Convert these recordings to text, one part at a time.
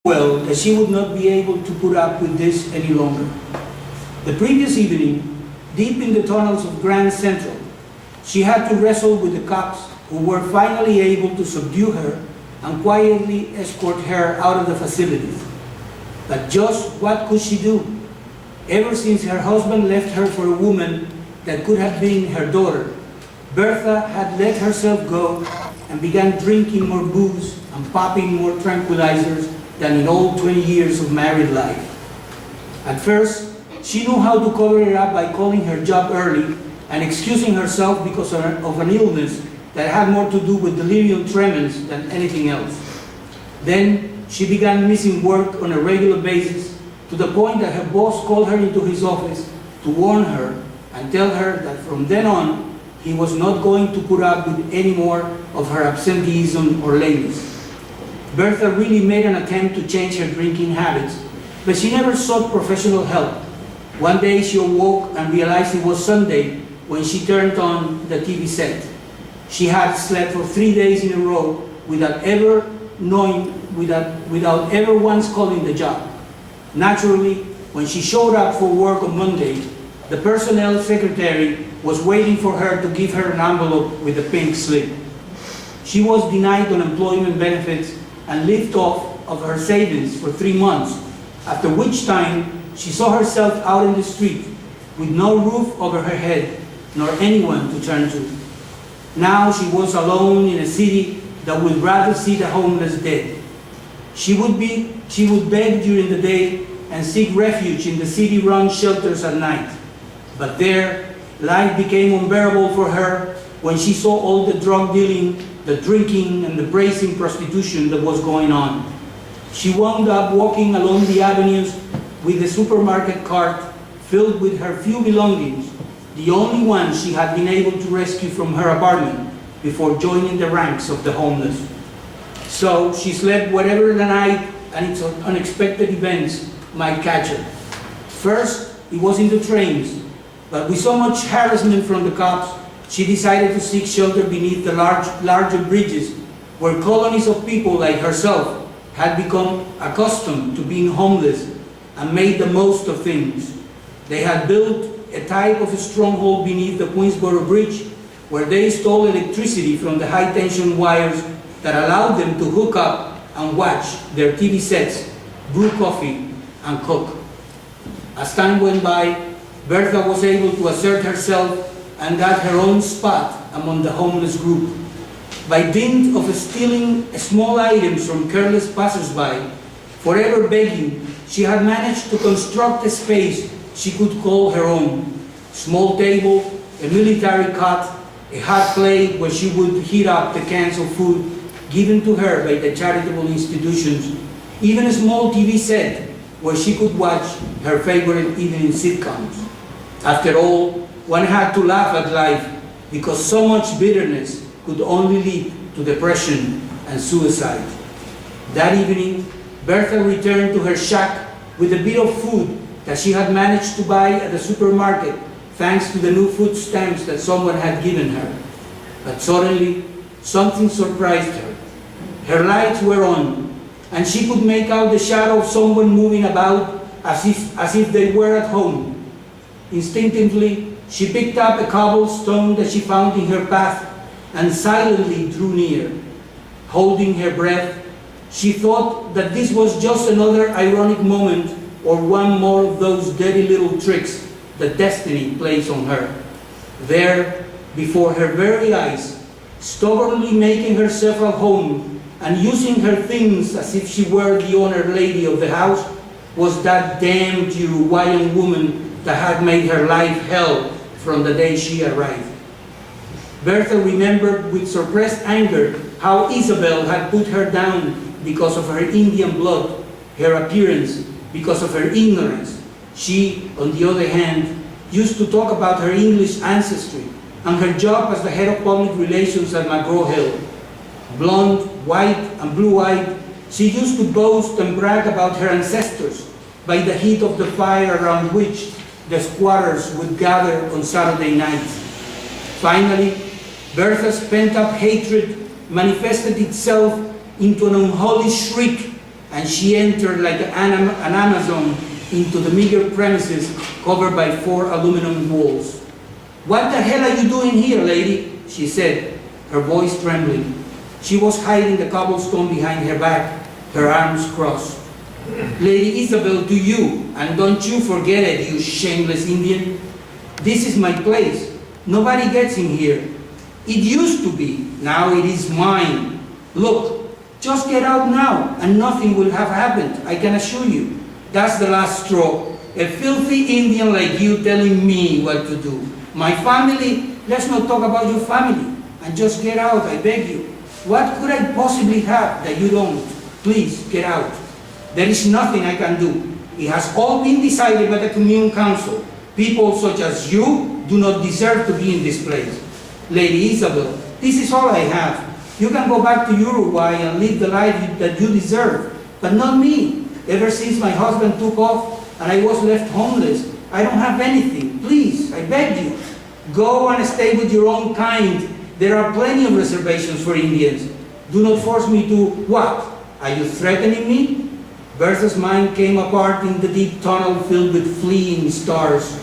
well that she would not be able to put up with this any longer. The previous evening, deep in the tunnels of Grand Central, she had to wrestle with the cops who were finally able to subdue her and quietly escort her out of the facilities. But just what could she do? Ever since her husband left her for a woman that could have been her daughter, Bertha had let herself go and began drinking more booze and popping more tranquilizers than in all 20 years of married life. At first, she knew how to cover it up by calling her job early and excusing herself because of an illness that had more to do with delirium tremens than anything else. Then she began missing work on a regular basis to the point that her boss called her into his office to warn her and tell her that from then on, he was not going to put up with any more of her absenteeism or lateness. Bertha really made an attempt to change her drinking habits, but she never sought professional help. One day she awoke and realized it was Sunday when she turned on the TV set. She had slept for 3 days in a row without ever once calling the job. Naturally, when she showed up for work on Monday, the personnel secretary was waiting for her to give her an envelope with a pink slip. She was denied unemployment benefits and lived off of her savings for 3 months, after which time she saw herself out in the street with no roof over her head nor anyone to turn to. Now she was alone in a city that would rather see the homeless dead. She would beg during the day and seek refuge in the city-run shelters at night. But there, life became unbearable for her when she saw all the drug dealing, the drinking, and the brazen prostitution that was going on. She wound up walking along the avenues with a supermarket cart filled with her few belongings, the only one she had been able to rescue from her apartment before joining the ranks of the homeless. So she slept wherever the night and its unexpected events might catch her. First, it was in the trains, but with so much harassment from the cops, she decided to seek shelter beneath the larger bridges where colonies of people like herself had become accustomed to being homeless and made the most of things. They had built a type of a stronghold beneath the Queensboro Bridge where they stole electricity from the high-tension wires that allowed them to hook up and watch their TV sets, brew coffee, and cook. As time went by, Bertha was able to assert herself and got her own spot among the homeless group. By dint of stealing small items from careless passers-by, forever begging, she had managed to construct a space she could call her own. Small table, a military cot, a hot plate where she would heat up the cans of food given to her by the charitable institutions, even a small TV set where she could watch her favorite evening sitcoms. After all, one had to laugh at life because so much bitterness could only lead to depression and suicide. That evening, Bertha returned to her shack with a bit of food that she had managed to buy at the supermarket thanks to the new food stamps that someone had given her. But suddenly, something surprised her. Her lights were on, and she could make out the shadow of someone moving about as if they were at home. Instinctively, she picked up a cobblestone that she found in her path and silently drew near. Holding her breath, she thought that this was just another ironic moment or one more of those dirty little tricks that destiny plays on her. There, before her very eyes, stubbornly making herself at home and using her things as if she were the honored lady of the house, was that damned Uruguayan woman that had made her life hell from the day she arrived. Bertha remembered with suppressed anger how Isabel had put her down because of her Indian blood, her appearance, because of her ignorance. She, on the other hand, used to talk about her English ancestry and her job as the head of public relations at McGraw-Hill. Blonde, white, and blue-eyed, she used to boast and brag about her ancestors by the heat of the fire around which the squatters would gather on Saturday nights. Finally, Bertha's pent-up hatred manifested itself into an unholy shriek and she entered like an Amazon into the meager premises covered by 4 aluminum walls. "What the hell are you doing here, lady?" she said, her voice trembling. She was hiding the cobblestone behind her back, her arms crossed. "Lady Isabel, to you, and don't you forget it, you shameless Indian. This is my place. Nobody gets in here. It used to be, now it is mine. Look, just get out now, and nothing will have happened, I can assure you. That's the last straw. A filthy Indian like you telling me what to do. My family, let's not talk about your family, and just get out, I beg you. What could I possibly have that you don't? Please, get out. There is nothing I can do. It has all been decided by the Commune Council. People such as you do not deserve to be in this place. Lady Isabel, this is all I have. You can go back to Uruguay and live the life that you deserve, but not me. Ever since my husband took off and I was left homeless, I don't have anything. Please, I beg you, go and stay with your own kind. There are plenty of reservations for Indians. Do not force me to what? Are you threatening me?" Bertha's mind came apart in the deep tunnel filled with fleeing stars.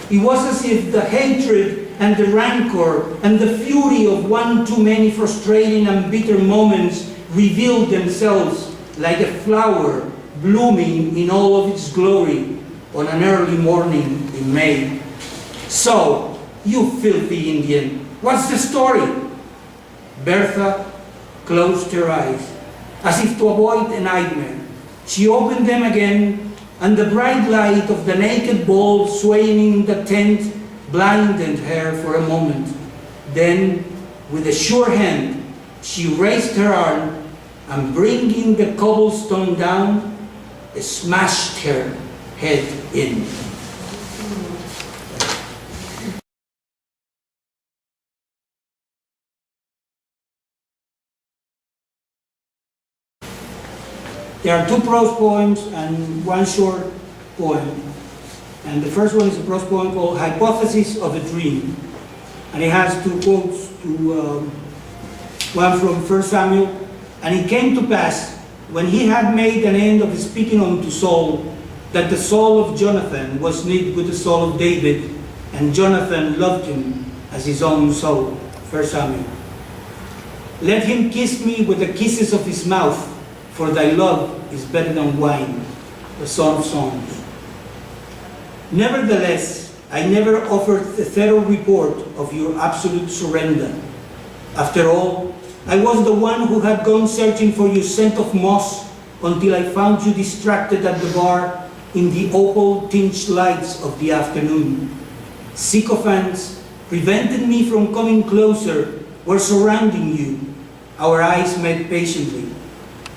It was as if the hatred and the rancor and the fury of one too many frustrating and bitter moments revealed themselves like a flower blooming in all of its glory on an early morning in May. "So, you filthy Indian, what's the story?" Bertha closed her eyes, as if to avoid a nightmare. She opened them again, and the bright light of the naked ball swaying in the tent blinded her for a moment. Then, with a sure hand, she raised her arm, and bringing the cobblestone down, smashed her head in. There are 2 prose poems and 1 short poem. And the first one is a prose poem called Hypothesis of a Dream. And it has 2 quotes, one from 1 Samuel. "And it came to pass, when he had made an end of speaking unto Saul, that the soul of Jonathan was knit with the soul of David, and Jonathan loved him as his own soul." 1 Samuel. "Let him kiss me with the kisses of his mouth, for thy love is better than wine." The Song of Songs. "Nevertheless, I never offered a thorough report of your absolute surrender. After all, I was the one who had gone searching for your scent of moss until I found you distracted at the bar in the opal-tinged lights of the afternoon. Sycophants prevented me from coming closer, were surrounding you. Our eyes met patiently.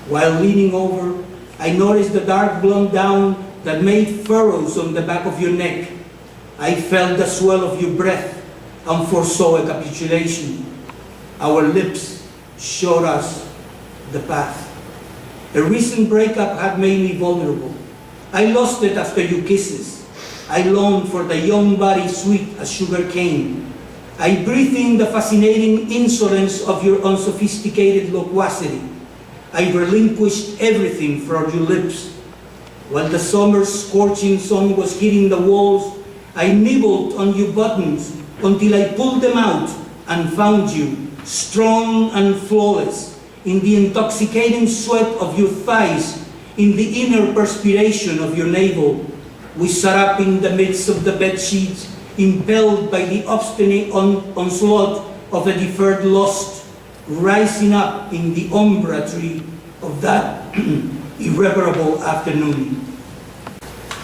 While leaning over, I noticed the dark blonde down that made furrows on the back of your neck. I felt the swell of your breath and foresaw a capitulation. Our lips showed us the path. A recent breakup had made me vulnerable. I lost it after your kisses. I longed for the young body sweet as sugar cane. I breathed in the fascinating insolence of your unsophisticated loquacity. I relinquished everything for your lips. While the summer's scorching sun was hitting the walls, I nibbled on your buttons until I pulled them out and found you, strong and flawless, in the intoxicating sweat of your thighs, in the inner perspiration of your navel. We sat up in the midst of the bed sheets, impelled by the obstinate onslaught of a deferred lust, rising up in the umbra tree of that irreparable afternoon."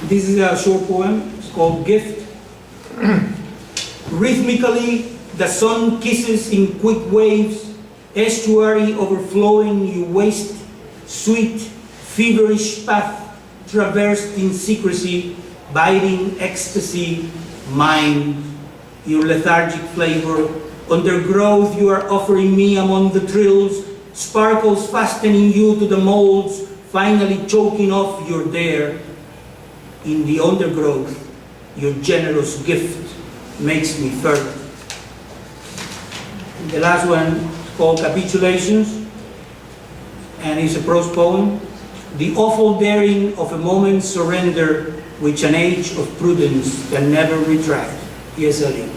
This is a short poem. It's called Gift. "Rhythmically, the sun kisses in quick waves, estuary overflowing your waist, sweet, feverish path traversed in secrecy, biting ecstasy, mine, your lethargic flavor. Undergrowth you are offering me among the trills, sparkles fastening you to the molds, finally choking off your dare. In the undergrowth, your generous gift makes me fervent." The last one is called Capitulations, and it's a prose poem. the awful daring of a moment's surrender which an age of prudence can never retract. Yes, Ali.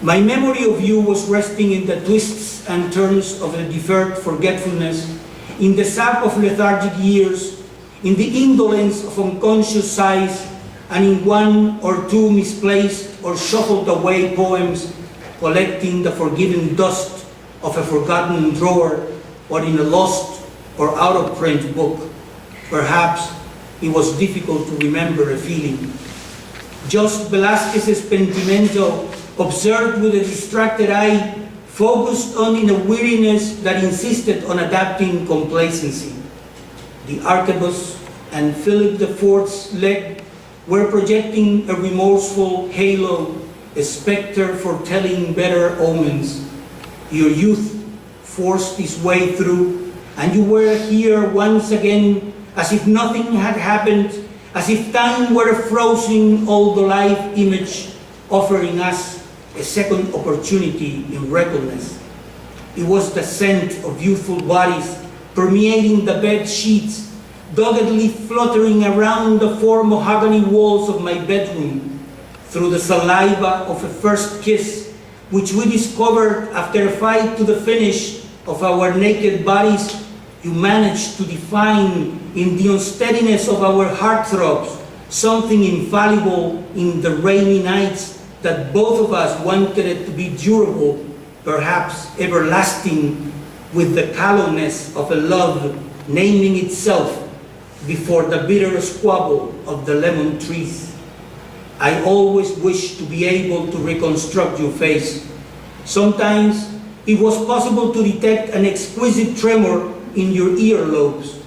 My memory of you was resting in the twists and turns of a deferred forgetfulness, in the sap of lethargic years, in the indolence of unconscious sighs, and in one or two misplaced or shuffled away poems, collecting the forgiven dust of a forgotten drawer, or in a lost or out-of-print book. Perhaps it was difficult to remember a feeling. Just Velázquez's Pentimento, observed with a distracted eye, focused on in a weariness that insisted on adapting complacency. The arquebus and Philip IV's leg were projecting a remorseful halo, a specter foretelling better omens. Your youth forced its way through, and you were here once again, as if nothing had happened, as if time were a frozen old life image, offering us a second opportunity in recklessness. It was the scent of youthful bodies permeating the bed sheets, doggedly fluttering around the four mahogany walls of my bedroom, through the saliva of a first kiss, which we discovered after a fight to the finish of our naked bodies. You managed to define in the unsteadiness of our heartthrobs something infallible in the rainy nights that both of us wanted it to be durable, perhaps everlasting, with the callousness of a love naming itself before the bitter squabble of the lemon trees. I always wished to be able to reconstruct your face. Sometimes it was possible to detect an exquisite tremor in your earlobes.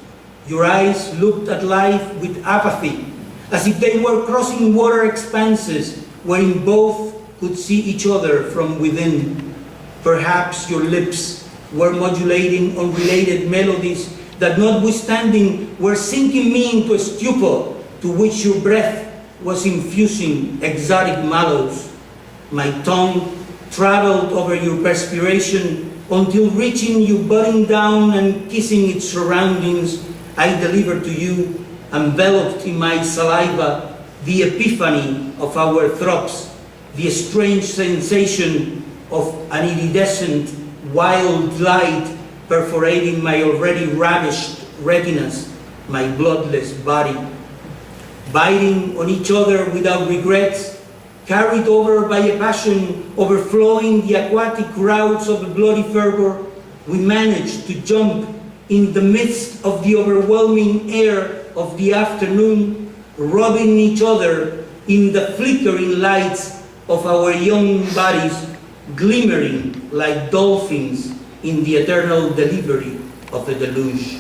Your eyes looked at life with apathy, as if they were crossing water expanses wherein both could see each other from within. Perhaps your lips were modulating unrelated melodies that, notwithstanding, were sinking me into a stupor to which your breath was infusing exotic mallows. My tongue traveled over your perspiration until, reaching you, budding down and kissing its surroundings, I delivered to you, enveloped in my saliva, the epiphany of our throats, the strange sensation of an iridescent, wild light perforating my already ravished retinas, my bloodless body. Biting on each other without regrets, carried over by a passion overflowing the aquatic crowds of a bloody fervor, we managed to jump in the midst of the overwhelming air of the afternoon, rubbing each other in the flickering lights of our young bodies, glimmering like dolphins in the eternal delivery of the deluge.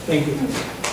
Thank you.